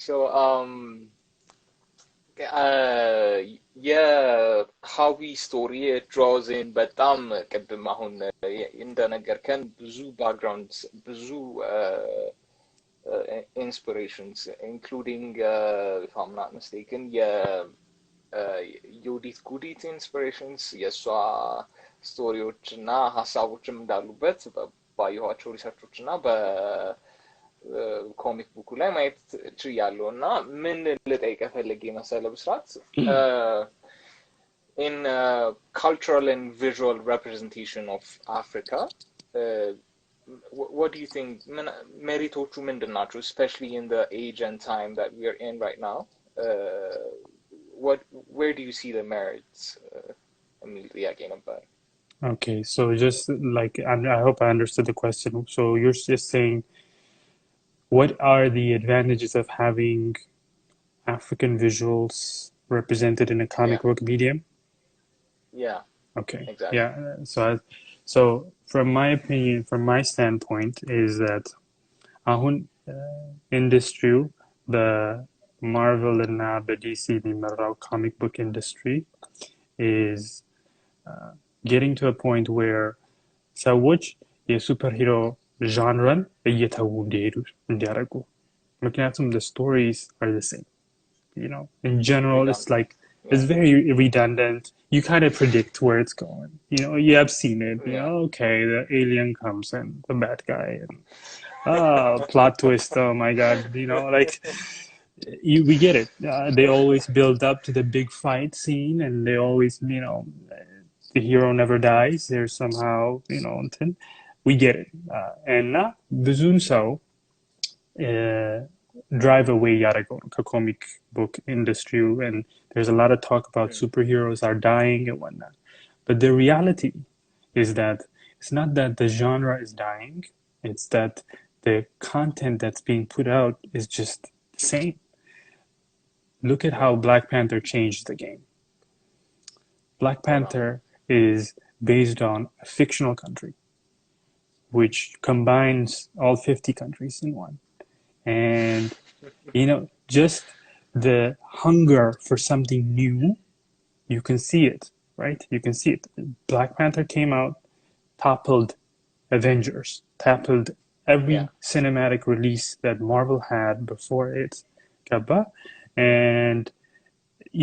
So, የሃዊ ስቶሪ draws in በጣም ቅድም አሁን እንደነገርከን ብዙ ባክግራውንድስ ብዙ inspirations including if I'm not mistaken የዩዲት ጉዲት ኢንስፒሬሽንስ የእሷ ስቶሪዎች እና ሀሳቦችም እንዳሉበት ባየኋቸው ሪሰርቾች እና በኮሚክ ቡኩ ላይ ማየት ችያለሁ እና ምን ልጠይቅህ ፈልጌ መሰለህ ብስራት in cultural and visual representation of Africa, what do you think ሜሪቶቹ ምንድን ናቸው, especially in the age and time that we are in right now? Where do you see the merits? የሚል ጥያቄ ነበር. Okay, so just like, I hope I understood the question. So you're just saying, what are the advantages of having African visuals represented in a comic book medium? Yeah. Okay. Exactly. Yeah. So from my opinion, from my standpoint, is that አሁን ኢንዱስትሪው በማርቨል እና በዲሲ የሚመራው comic book industry is getting to a point where ሰዎች የሱፐር ሂሮ ዣንራን እየተዉ እንዲያደርጉ ምክንያቱም the stories are the same, you know, in general it's like it's very redundant. You kind of predict where it's going, you know, you have seen it, you know, okay, the alien comes and the bad guy and plot twist, oh my god, you know, like we get it. They always build up to the big fight scene and they always, you know, the hero never dies. There's somehow, you know, we get it. And ብዙን ሰው drive away ያደረገው ነው ከcomic book industry, and there's a lot of talk about superheroes are dying and whatnot. But the reality is that it's not that the genre is dying, it's that the content that's being put out is just the same. Look at how Black Panther changed the game. Black Panther is based on a fictional country, which combines all 50 countries in one. And, you know, just the hunger for something new, you can see it, right? You can see it. Black Panther came out, toppled Avengers, toppled every cinematic release that Marvel had before it. And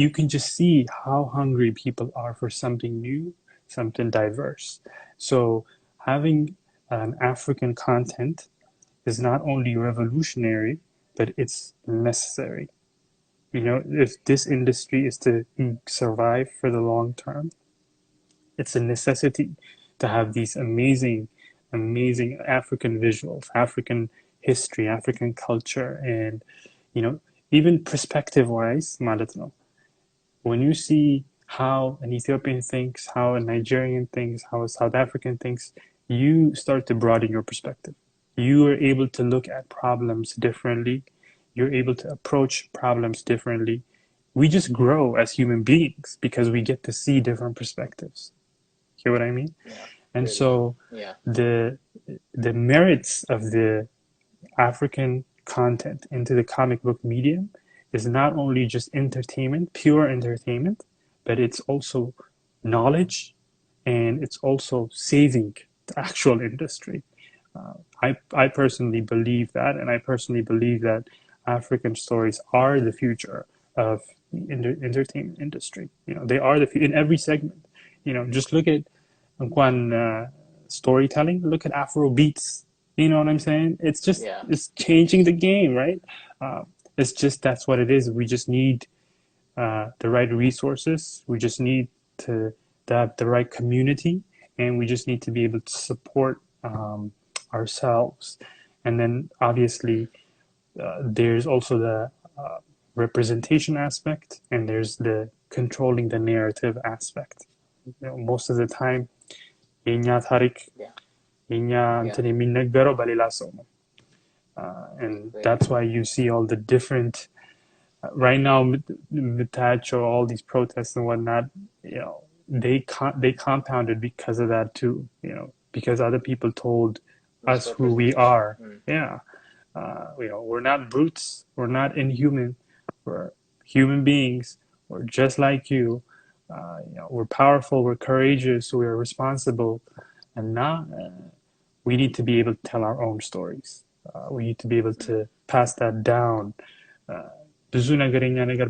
you can just see how hungry people are for something new, something diverse. So having an African content is not only revolutionary, but it's necessary. You know, if this industry is to survive for the long term, it's a necessity to have these amazing African visuals, African history, African culture, and, you know, even perspective-wise, ማለት ነው. When you see how an Ethiopian thinks, how a Nigerian thinks, how a South African thinks, you start to broaden your perspective. You are able to look at problems differently. You're able to approach problems differently. We just grow as human beings because we get to see different perspectives. Hear what I mean? Yeah. And so the merits of the African content into the comic book medium is not only just entertainment, pure entertainment, but it's also knowledge and it's also saving the actual industry. I personally believe that, and I personally believe that African stories are the future of the entertainment industry. You know, they are in every segment. You know, just look at storytelling. Look at Afro beats. You know what I'm saying? It's just it's changing the game, right? It's just that's what it is. We just need the right resources. We just need to have the right community, and we just need to be able to support ourselves. And then obviously there's also the representation aspect, and there's the controlling the narrative aspect. You know, most of the time የኛ ታሪክ የኛ እንትን የሚነገረው በሌላ ሰው ነው. And that's why you see all the different right now የምታያቸው all these protests and whatnot, you know, they compounded because of that too, you know, because other people told us who we are. Yeah. we're not brutes, we're not inhuman, we're human beings, we're just like you. We're powerful, we're courageous, we're responsible, and now we need to be able to tell our own stories. We need to be able to pass that down. ብዙ ነገረኛ ነገር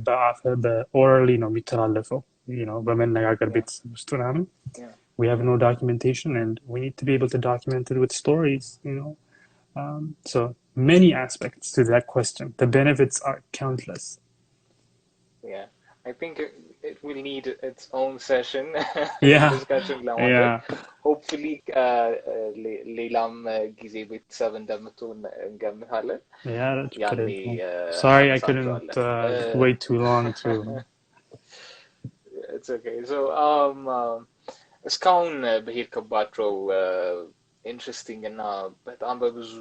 በኦራሊ ነው የሚተላለፈው በመነጋገር Yeah. ቤተሰብ ውስጥ ምናምን Yeah. we have no documentation and we need to be able to document it with stories. So many aspects to that question. The benefits are countless. Yeah. I think it will need its own session Yeah, discussion ለማድረግ yeah, hopefully ሌላም ጊዜ ቤተሰብ እንደምትሆን እንገምታለን። yeah. That's ያኔ good. Sorry, I couldn't እናነሳቸዋለን። wait too long to. It's okay. So እስካሁን በሄድክባቸው ኢንትረስቲንግ እና በጣም በብዙ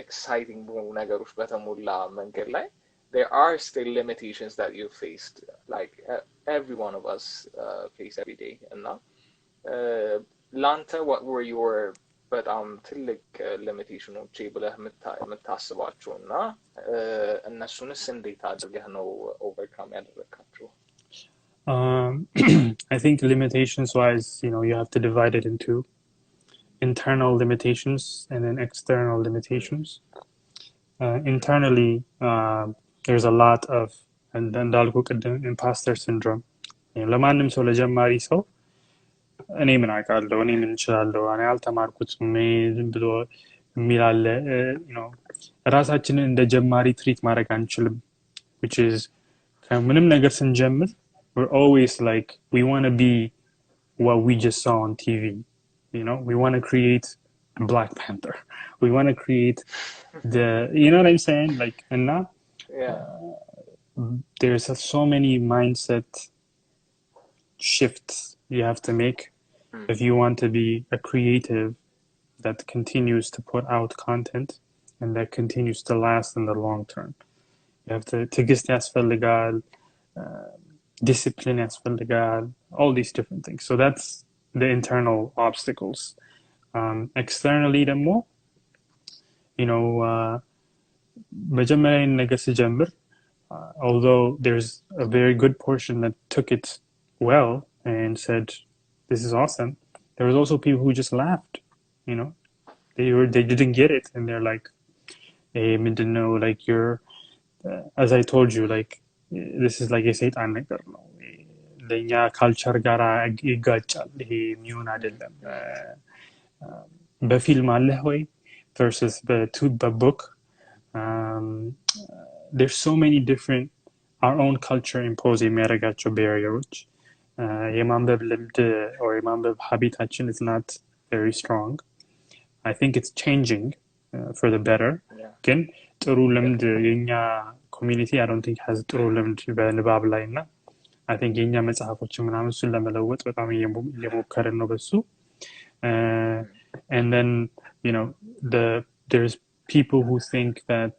ኤክሳይቲንግ በሆኑ ነገሮች በተሞላ መንገድ ላይ there are still limitations that you faced, like every one of us face every day. And now, Lanta, what were your በጣም ትልቅ ሊሚቴሽኖች ብለህ የምታስባቸው እና እነሱንስ እንዴት አድርገህ ነው ኦቨርካም ያደረግካቸው? I think limitations wise, you have to divide it into internal limitations and then external limitations. Internally, there's a lot of እንዳልኩ ቅድም imposter syndrome. ለማንም ሰው ለጀማሪ ሰው እኔ ምን አውቃለሁ፣ እኔ ምን እችላለሁ፣ እኔ አልተማርኩትም፣ ዝም ብሎ የሚል አለ። ራሳችንን እንደ ጀማሪ ትሪት ማድረግ አንችልም. which is ከምንም ነገር ስንጀምር we're always like we want to be what we just saw on TV. We want to create Black Panther. We want to create you know what I'm saying? Like, and now there's so many mindset shifts you have to make if you want to be a creative that continues to put out content and that continues to last in the long term. You have to ትዕግስት ያስፈልጋል, discipline ያስፈልጋል, all these different things. So that's the internal obstacles. Externally ደግሞ መጀመሪያ ነገር ስጀምር although there's a very good portion that took it well and said this is awesome, there was also people who just laughed. They didn't get it and they're like, hey, like you're as I told you, like this is like የሰይጣን ነገር ነው, ለኛ ካልቸር ጋር ይጋጫል, ይሄ የሚሆን አይደለም። በፊልም አለህ ወይ versus በbook. There's so many different our own culture impose የሚያደርጋቸው barriers. የማንበብ ልምድ or የማንበብ habitaችን is not very strong. I think it's changing for the better. ግን ጥሩ ልምድ የኛ ኮሚኒቲ I don't think has ጥሩ ልምድ በንባብ ላይ እና I think የኛ መጽሐፎችን ምናምን እሱን ለመለወጥ በጣም እየሞከርን ነው በሱ. And then there's people who think that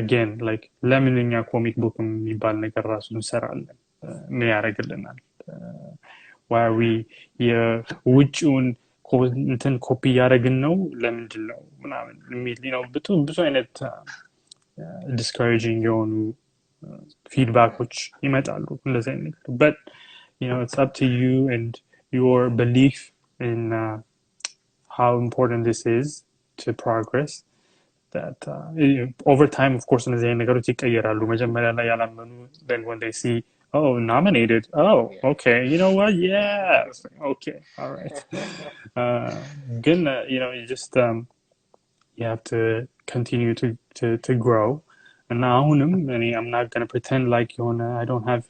again like ለምን እኛ ኮሚክ ቡክ የሚባል ነገር ራሱ እንሰራለን? ምን ያደርግልናል? why are we የውጭውን እንትን ኮፒ እያደረግን ነው? ለምንድን ነው ምናምን የሚል ብዙ አይነት discouraging የሆኑ ፊድባኮች ይመጣሉ እንደዚህ አይነት ነገር. But it's up to you and your belief in how important this is to progress, that over time of course እነዚህ አይነት ነገሮች ይቀየራሉ። መጀመሪያ ላይ ያላመኑ then when they see nominated, okay, you know what, yeah, okay, all right. Good. You just you have to continue to grow. And now I'm not going to pretend like I don't have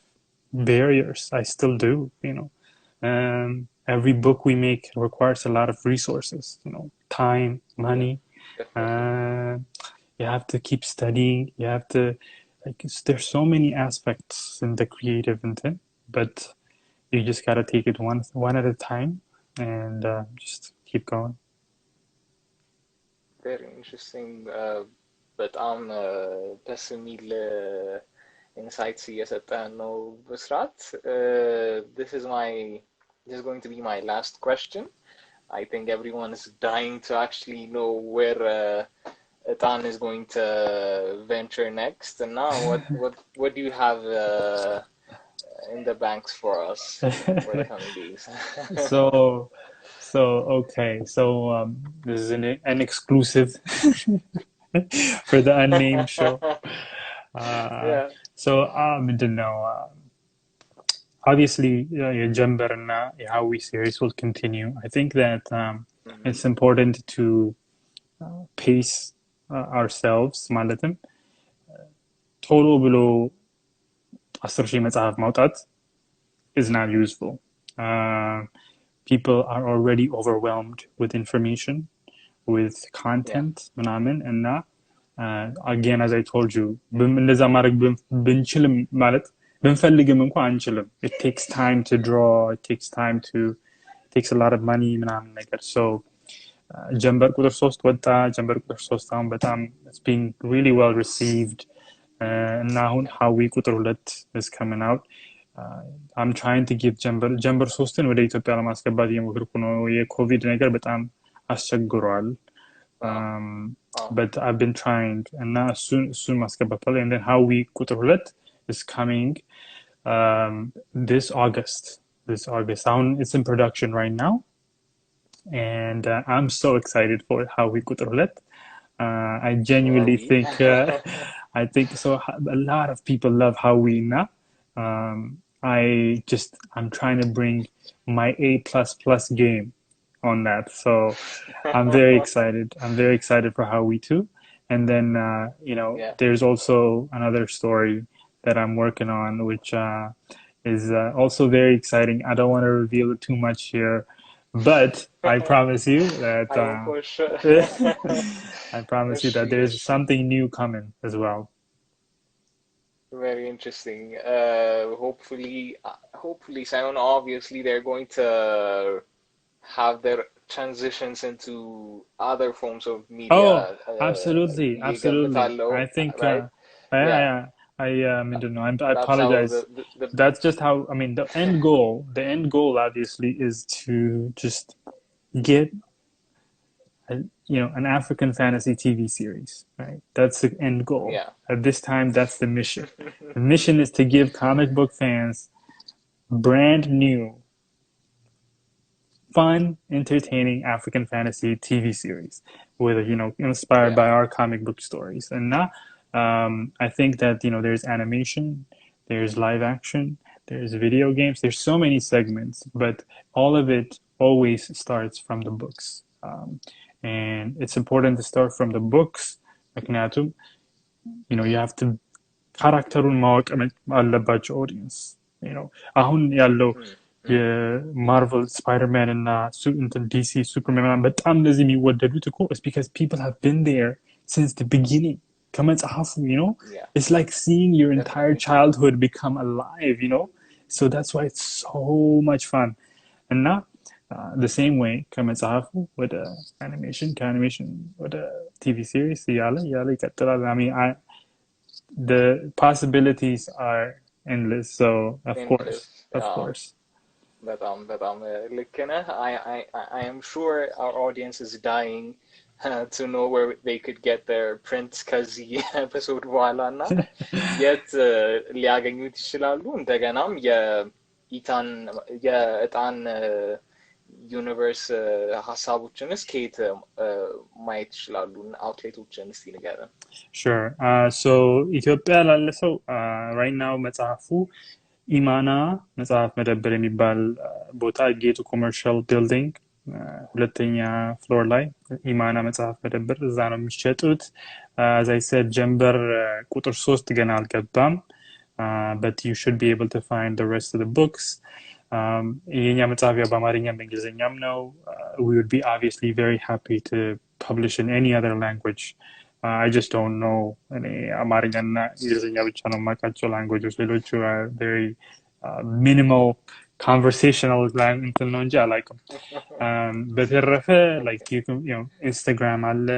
barriers. I still do. Every book we make requires a lot of resources, time, money. You have to keep studying. You have to there's so many aspects in the creative intent, but you just got to take it one at a time and just keep going. Very interesting. በጣም ደስ የሚል ኢንሳይትስ እየሰጠን ነው ብስራት. This is going to be my last question. I think everyone is dying to actually know where Etan is going to venture next. And now, what do you have in the banks for us for the coming days? So, so okay. So this is an exclusive for the Unnamed show. Uh, Yeah. so ምንድን ነው obviously የጀንበር እና የሀዊ series will continue. I think that Hmm. it's important to pace ourselves ማለትም ቶሎ ብሎ 10,000 መጽሐፍ ማውጣት is not useful. Uh, People are already overwhelmed with information, with Yeah. content ምናምን እና again as I told you እንደዛ ማድረግ ብንችልም ማለት ብንፈልግም እንኳ አንችልም. It takes time to draw, it takes time to it takes a lot of money ምናምን ነገር. So ጀንበር ቁጥር 3 ወጣ። ጀንበር ቁጥር 3 አሁን በጣም it's being really well received. እና አሁን ሀዊ ቁጥር 2 is coming out. I'm trying to give ጀንበር 3ን ወደ ኢትዮጵያ ለማስገባት እየሞከርኩ ነው። የኮቪድ ነገር በጣም አስቸግሯል. Oh. Oh. But I've been trying እና እሱን ማስገባት ፈልጋለሁ. And then ሀዊ ቁጥር 2 is coming this August. አሁን it's in production right now. And I'm so excited for ሀዊ ቁጥር 2. I Are genuinely we? think I think so. A lot of people love Hawi now. I'm trying to bring my A++ game on that. So I'm very excited. I'm very excited for Hawi too. And then Yeah. there's also another story that I'm working on, which is also very exciting. I don't want to reveal too much here, but I promise you that I won't push. I promise you that there's Yes. something new coming as well. Very interesting. Hopefully, Simon, obviously they're going to have their transitions into other forms of Oh, media. absolutely, ብዬ absolutely. ገምታለሁ, I think, right? yeah, Yeah, yeah. I don't know. I that's how apologize. the That's just how, I mean, the end goal obviously is to just get, an African fantasy TV series, right? That's the end goal. yeah. At this time, that's the mission. The mission is to give comic book fans brand new, fun, entertaining African fantasy TV series with inspired Yeah. by our comic book stories. And now, I think that there's animation, there's live action, there's video games, there's so many segments, but all of it always starts from the books. And it's important to start from the books. ምክንያቱም you have to ካራክተሩን ማወቅ አለባቸው ኦዲየንስ አሁን ያለው Mm, mm, የማርቨል ስፓይደርማን እና ዲሲ ሱፐርማን በጣም እንደዚህ የሚወደዱት እኮ it's because people have been there since the beginning ከመጽሐፉ yeah, it's like seeing your entire definitely. childhood become alive. So that's why it's so much fun. And now the same way ከመጽሐፉ ወደ ከአኒሜሽን ወደ ቲቪ ሲሪስ እያለ ይቀጥላል. I mean, the possibilities are endless. So Endless. of course. በጣም ልክ ነህ. I am sure our audience is dying to know where they could get their prints ከዚህ ኤፒሶድ በኋላ እና የት ሊያገኙት ይችላሉ። እንደገናም የእጣን ዩኒቨርስ ሀሳቦችንስ ከየት ማየት ይችላሉ? አውትሌቶችን እስቲ ንገረን። Sure. So ኢትዮጵያ ላለ ሰው right now መጽሐፉ ኢማና መጽሐፍ መደብር የሚባል ቦታ ጌቱ ኮመርሻል ቢልዲንግ ሁለተኛ ፍሎር ላይ ኢማና መጽሐፍ መደብር እዛ ነው የሚሸጡት። as I said ጀንበር ቁጥር 3 ገና አልገባም. But you should be able to find the rest of the books. የኛ መጽሐፍ ያው በአማርኛም በእንግሊዝኛም ነው. We would be obviously very happy to publish in any other language. I just don't know እኔ አማርኛና እንግሊዝኛ ብቻ ነው የማውቃቸው ላንጉጆች። ሌሎቹ very minimal conversational እንትን ነው እንጂ አላውቅም። በተረፈ like you can Instagram አለ.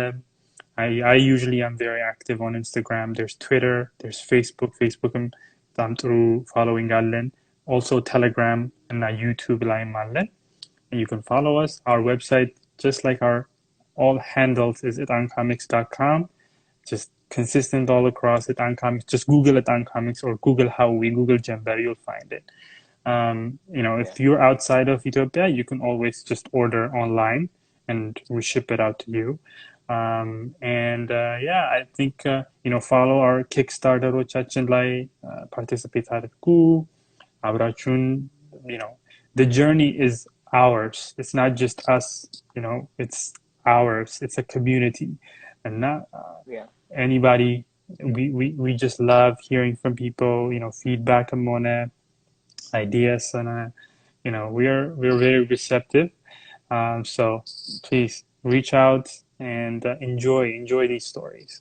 I usually am very active on Instagram. There's Twitter, there's Facebookም በጣም ጥሩ following አለን. Also Telegram እና YouTube ላይም አለን. And you can follow us. Our website, just like our all handles is itancomics.com. Just consistent all across Itan Comics. Just Google Itan Comics or Google Howie, Google Jember, you'll find it. Yeah, If you're outside of Ethiopia, you can always just order online and we ship it out to you. And yeah, I think, follow our Kickstarter ላይ participate አድርጉ አብራችሁን, you know, the journey is ours. It's not just us, it's ours. It's a community. And not yeah. anybody, we just love hearing from people, feedback and more ideas, and we're very receptive. So please reach out and enjoy these stories.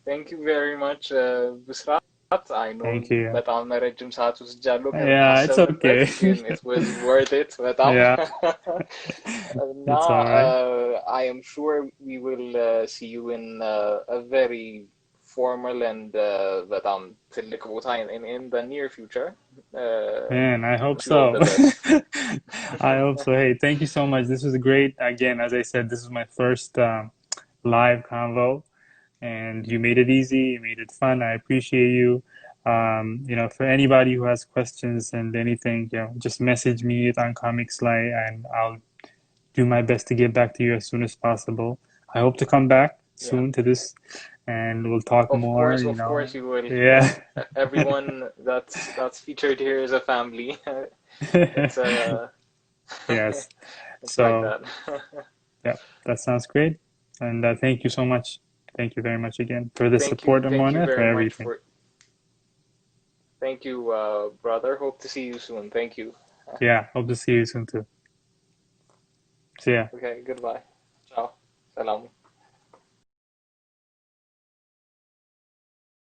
Thank you very much, Busrat. I know Thank you. በጣም ረጅም ሰዓት ወስጃለሁ Yeah, it's ካሰብንበት okay. ግን it was worth it በጣም Yeah, እና it's all right. I am sure we will see you in a very formal and በጣም ትልቅ ቦታ in the near future. Man, I hope Wish you all so. the best. I hope so. Hey, thank you so much. This was great. Again, as I said, this is my first live convo, and you made it easy. You made it fun. I appreciate you. For anybody who has questions and anything, just message me at on Comics Live, and I'll do my best to get back to you as soon as possible. I hope to come back Yeah. soon to this, and we'll talk more. Of course you will. Yeah. Everyone that's featured here is a family. It's Yes. it's like So, that. yeah, that sounds great. And thank you so much. Thank you very much again for the support, Thank you Amona, for very much everything. for. Thank you, brother. Hope to see you soon. Thank you. Yeah, hope to see you soon too. See ya. Okay, goodbye. Ciao. Salam.